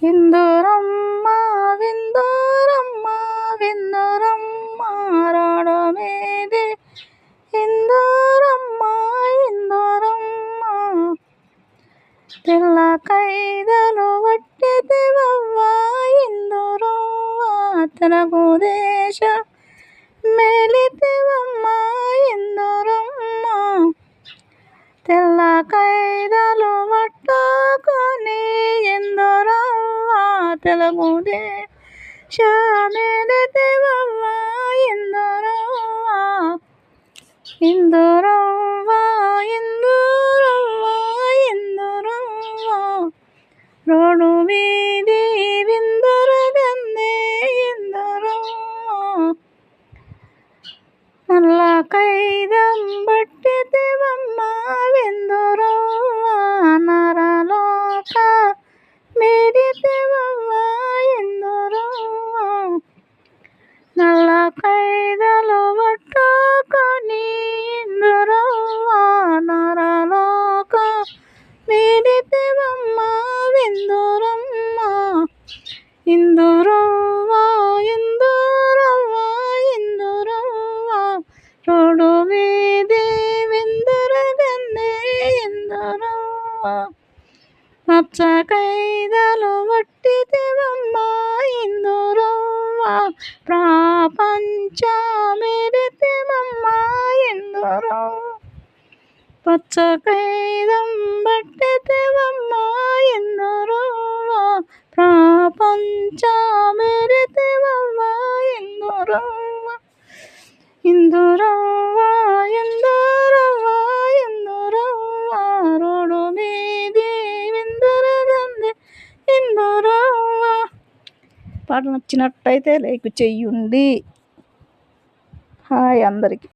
విందురమ్మ విందురమ్మ విందురమ్మ రాడు మీది ఇందురమ్మ ఇందురమ్మ తెల్ల కైదలు వట్టిదివవ్వ ఇందురవ్వ తెలుగుదేశ మేలితివమ్మ ఇందురమ్మ తెల్ల కైదలు పట్టుకొని ఇందురవ్వ తెలుగుదేశ మేలితివమ్మ ఇందురవ్వ ఇందురవ్వ ఇందురవ్వ ఇందురవ్వ రోడ్డు వీధి విందురగందే ఇందురవ్వ నల్ల కైదం బట్టితివమ్మ విందురవ్వ నరలోక మీదితివవ్వ ఇందురవ్వ నల్ల కైదలు పట్టుకొని ఇందురవ్వ నరలోక మీదితివమ్మ విందురమ్మ ఇందురవ్వ ఇందురవ్వ ఇందురవ్వ రోడ్డు వీధి విందురగందే ఇందురవ్వ నచ్చ కైదలు వట్టితివమ్మ ఇందురవ్వ ప్రపంచ మెరితివమ్మ ఇందురవ్వ పచ్చ కైదం బట్టితివమ్మ ఇందురవ్వ ప్రపంచ మెరితివమ్మ ఇందురవ్వ ఇందురవ్వ ఇందురవ్వ ఇందురవ్వ రోడ్డు మీది విందురగందే ఇందురవ్వ. పాట నచ్చినట్టయితే లైక్ చెయ్యండి. హాయ్ అందరికీ.